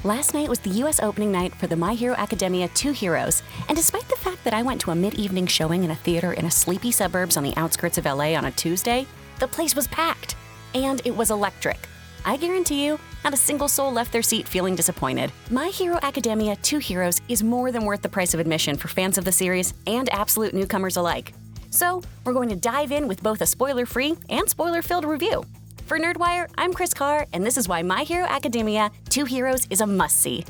Last night was the US opening night for the My Hero Academia 2 Heroes, and despite the fact that I went to a mid-evening showing in a theater in a sleepy suburbs on the outskirts of LA on a Tuesday, the place was packed. And it was electric. I guarantee you, not a single soul left their seat feeling disappointed. My Hero Academia 2 Heroes is more than worth the price of admission for fans of the series and absolute newcomers alike. So, we're going to dive in with both a spoiler-free and spoiler-filled review. For Nerdwire, I'm Chris Carr, and this is why My Hero Academia 2 Heroes is a must-see.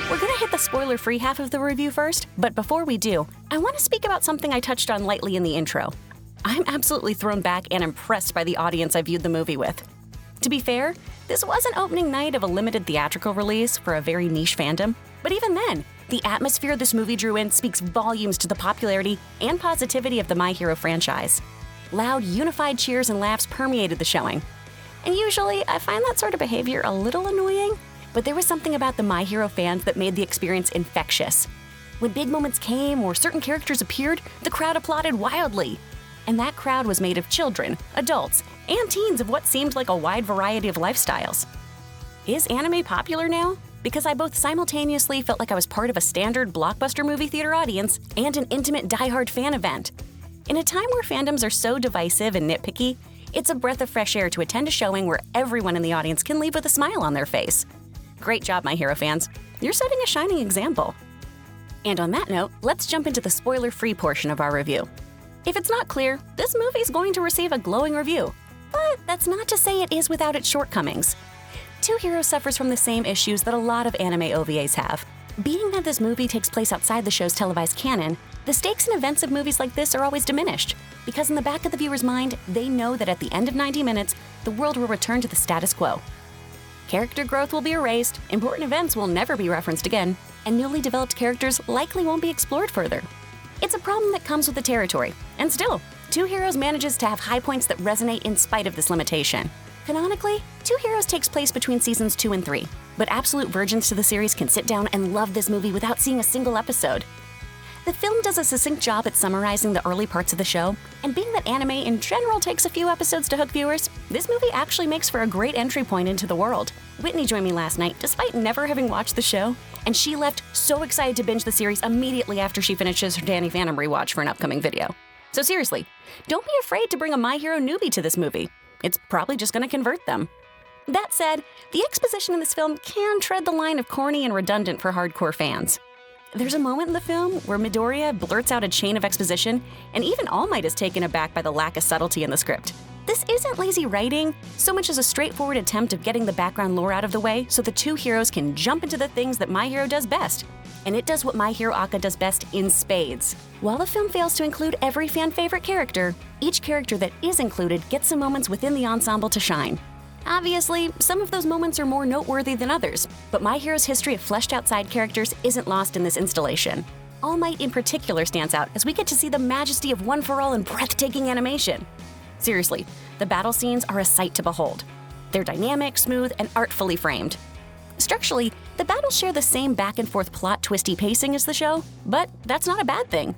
We're gonna hit the spoiler-free half of the review first, but before we do, I want to speak about something I touched on lightly in the intro. I'm absolutely thrown back and impressed by the audience I viewed the movie with. To be fair, this was an opening night of a limited theatrical release for a very niche fandom, but even then, the atmosphere this movie drew in speaks volumes to the popularity and positivity of the My Hero franchise. Loud, unified cheers and laughs permeated the showing. And usually, I find that sort of behavior a little annoying, but there was something about the My Hero fans that made the experience infectious. When big moments came or certain characters appeared, the crowd applauded wildly. And that crowd was made of children, adults, and teens of what seemed like a wide variety of lifestyles. Is anime popular now? Because I both simultaneously felt like I was part of a standard blockbuster movie theater audience and an intimate diehard fan event. In a time where fandoms are so divisive and nitpicky, it's a breath of fresh air to attend a showing where everyone in the audience can leave with a smile on their face. Great job, My Hero fans. You're setting a shining example. And on that note, let's jump into the spoiler-free portion of our review. If it's not clear, this movie's going to receive a glowing review. But that's not to say it is without its shortcomings. 2 Heroes suffers from the same issues that a lot of anime OVAs have. Being that this movie takes place outside the show's televised canon, the stakes and events of movies like this are always diminished, because in the back of the viewer's mind, they know that at the end of 90 minutes, the world will return to the status quo. Character growth will be erased, important events will never be referenced again, and newly developed characters likely won't be explored further. It's a problem that comes with the territory, and still, 2 Heroes manages to have high points that resonate in spite of this limitation. Canonically, 2 Heroes takes place between seasons 2 and 3, but absolute virgins to the series can sit down and love this movie without seeing a single episode. The film does a succinct job at summarizing the early parts of the show, and being that anime in general takes a few episodes to hook viewers, this movie actually makes for a great entry point into the world. Whitney joined me last night despite never having watched the show, and she left so excited to binge the series immediately after she finishes her Danny Phantom rewatch for an upcoming video. So seriously, don't be afraid to bring a My Hero newbie to this movie. It's probably just gonna convert them. That said, the exposition in this film can tread the line of corny and redundant for hardcore fans. There's a moment in the film where Midoriya blurts out a chain of exposition, and even All Might is taken aback by the lack of subtlety in the script. This isn't lazy writing, so much as a straightforward attempt of getting the background lore out of the way so the 2 heroes can jump into the things that My Hero does best. And it does what My Hero Aka does best in spades. While the film fails to include every fan-favorite character, each character that is included gets some moments within the ensemble to shine. Obviously, some of those moments are more noteworthy than others, but My Hero's history of fleshed-out side characters isn't lost in this installation. All Might in particular stands out as we get to see the majesty of one-for-all and breathtaking animation. Seriously, the battle scenes are a sight to behold. They're dynamic, smooth, and artfully framed. Structurally, the battles share the same back-and-forth plot-twisty pacing as the show, but that's not a bad thing.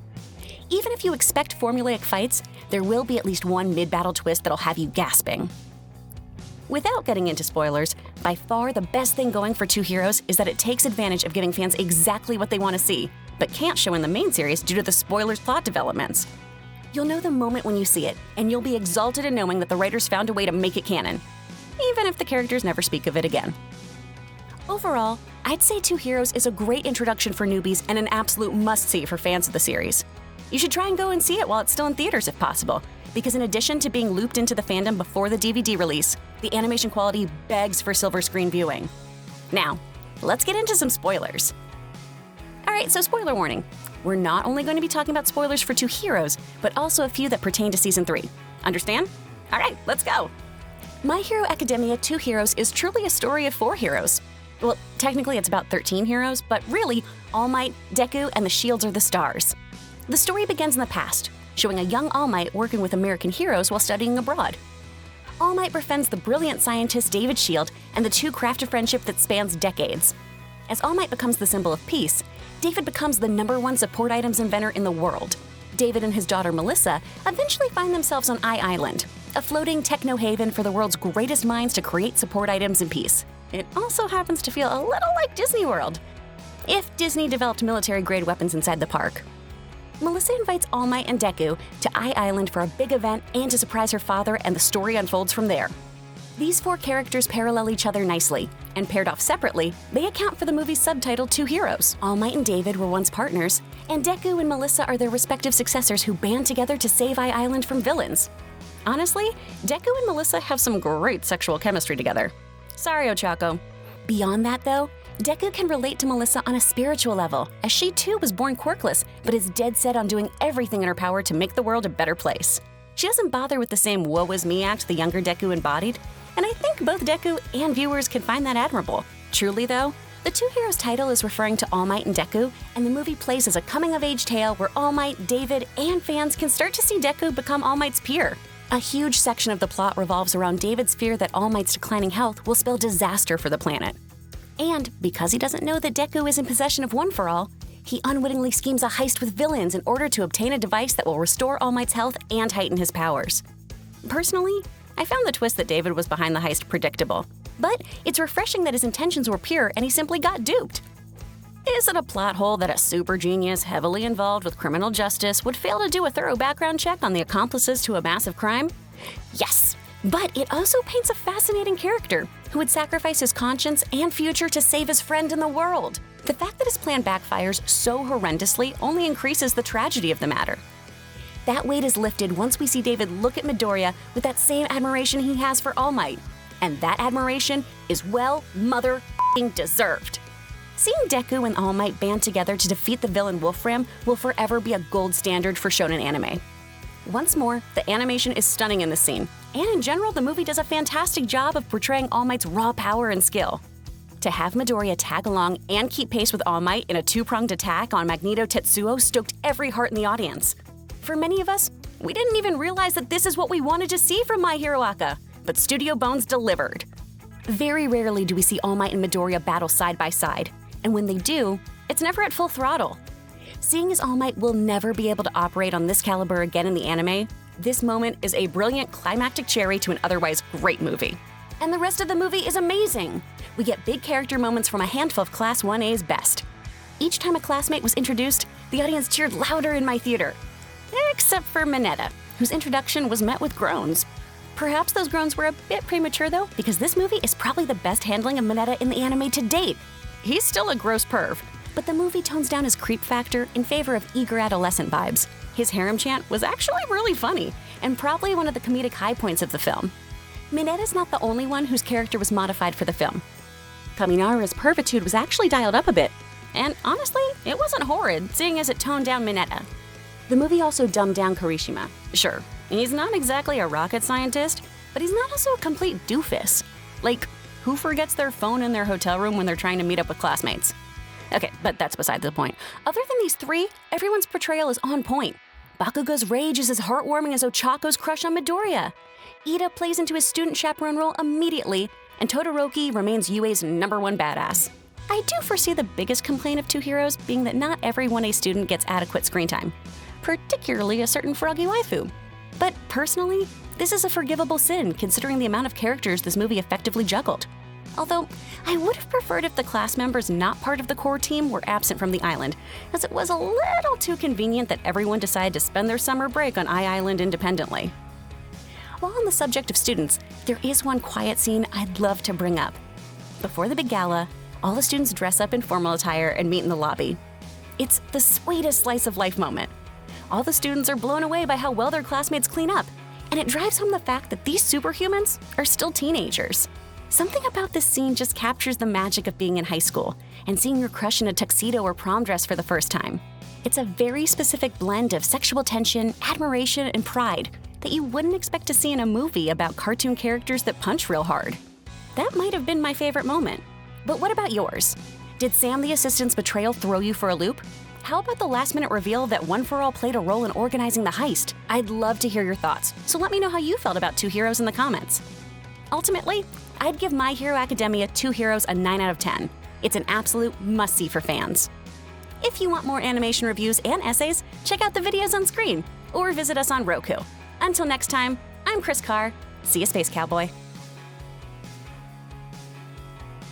Even if you expect formulaic fights, there will be at least one mid-battle twist that'll have you gasping. Without getting into spoilers, by far the best thing going for 2 Heroes is that it takes advantage of giving fans exactly what they want to see, but can't show in the main series due to the spoilers' plot developments. You'll know the moment when you see it, and you'll be exalted in knowing that the writers found a way to make it canon, even if the characters never speak of it again. Overall, I'd say 2 Heroes is a great introduction for newbies and an absolute must-see for fans of the series. You should try and go and see it while it's still in theaters if possible, because in addition to being looped into the fandom before the DVD release, the animation quality begs for silver screen viewing. Now, let's get into some spoilers. Alright, so spoiler warning. We're not only going to be talking about spoilers for 2 Heroes, but also a few that pertain to Season 3. Understand? Alright, let's go! My Hero Academia 2 Heroes is truly a story of 4 heroes. Well, technically it's about 13 heroes, but really, All Might, Deku, and the Shields are the stars. The story begins in the past, showing a young All Might working with American heroes while studying abroad. All Might befriends the brilliant scientist David Shield, and the two craft a friendship that spans decades. As All Might becomes the symbol of peace, David becomes the #1 support items inventor in the world. David and his daughter Melissa eventually find themselves on Eye Island, a floating techno haven for the world's greatest minds to create support items in peace. It also happens to feel a little like Disney World, if Disney developed military-grade weapons inside the park. Melissa invites All Might and Deku to Island for a big event and to surprise her father, and the story unfolds from there. These four characters parallel each other nicely, and paired off separately, they account for the movie's subtitle Two Heroes. All Might and David were once partners, and Deku and Melissa are their respective successors who band together to save Island from villains. Honestly, Deku and Melissa have some great sexual chemistry together. Sorry, Ochako. Beyond that, though, Deku can relate to Melissa on a spiritual level, as she too was born quirkless, but is dead set on doing everything in her power to make the world a better place. She doesn't bother with the same woe is me act the younger Deku embodied, and I think both Deku and viewers can find that admirable. Truly though, the Two Heroes title is referring to All Might and Deku, and the movie plays as a coming-of-age tale where All Might, David, and fans can start to see Deku become All Might's peer. A huge section of the plot revolves around David's fear that All Might's declining health will spell disaster for the planet. And because he doesn't know that Deku is in possession of One For All, he unwittingly schemes a heist with villains in order to obtain a device that will restore All Might's health and heighten his powers. Personally, I found the twist that David was behind the heist predictable, but it's refreshing that his intentions were pure and he simply got duped. Is it a plot hole that a super genius heavily involved with criminal justice would fail to do a thorough background check on the accomplices to a massive crime? Yes, but it also paints a fascinating character who would sacrifice his conscience and future to save his friend in the world. The fact that his plan backfires so horrendously only increases the tragedy of the matter. That weight is lifted once we see David look at Midoriya with that same admiration he has for All Might. And that admiration is deserved. Seeing Deku and All Might band together to defeat the villain Wolfram will forever be a gold standard for shonen anime. Once more, the animation is stunning in this scene, and in general, the movie does a fantastic job of portraying All Might's raw power and skill. To have Midoriya tag along and keep pace with All Might in a two-pronged attack on Magneto Tetsuo stoked every heart in the audience. For many of us, we didn't even realize that this is what we wanted to see from My Hero Aka, but Studio Bones delivered. Very rarely do we see All Might and Midoriya battle side by side, and when they do, it's never at full throttle. Seeing as All Might will never be able to operate on this caliber again in the anime, this moment is a brilliant climactic cherry to an otherwise great movie. And the rest of the movie is amazing! We get big character moments from a handful of Class 1A's best. Each time a classmate was introduced, the audience cheered louder in my theater. Except for Mineta, whose introduction was met with groans. Perhaps those groans were a bit premature though, because this movie is probably the best handling of Mineta in the anime to date. He's still a gross perv, but the movie tones down his creep factor in favor of eager adolescent vibes. His harem chant was actually really funny, and probably one of the comedic high points of the film. Mineta's not the only one whose character was modified for the film. Kaminara's pervitude was actually dialed up a bit, and honestly, it wasn't horrid, seeing as it toned down Mineta. The movie also dumbed down Kirishima. Sure, he's not exactly a rocket scientist, but he's not also a complete doofus. Like, who forgets their phone in their hotel room when they're trying to meet up with classmates? Okay, but that's beside the point. Other than these three, everyone's portrayal is on point. Bakugo's rage is as heartwarming as Ochako's crush on Midoriya. Ida plays into his student chaperone role immediately, and Todoroki remains Yue's #1 badass. I do foresee the biggest complaint of Two Heroes being that not every 1A student gets adequate screen time, particularly a certain froggy waifu. But personally, this is a forgivable sin considering the amount of characters this movie effectively juggled. Although, I would have preferred if the class members not part of the core team were absent from the island, as it was a little too convenient that everyone decided to spend their summer break on Island independently. While on the subject of students, there is one quiet scene I'd love to bring up. Before the big gala, all the students dress up in formal attire and meet in the lobby. It's the sweetest slice of life moment. All the students are blown away by how well their classmates clean up, and it drives home the fact that these superhumans are still teenagers. Something about this scene just captures the magic of being in high school and seeing your crush in a tuxedo or prom dress for the first time. It's a very specific blend of sexual tension, admiration, and pride that you wouldn't expect to see in a movie about cartoon characters that punch real hard. That might have been my favorite moment. But what about yours? Did Sam the assistant's betrayal throw you for a loop? How about the last-minute reveal that One For All played a role in organizing the heist? I'd love to hear your thoughts, so let me know how you felt about Two Heroes in the comments. Ultimately, I'd give My Hero Academia Two Heroes a 9 out of 10. It's an absolute must-see for fans. If you want more animation reviews and essays, check out the videos on screen, or visit us on Roku. Until next time, I'm Chris Carr. See you, Space Cowboy.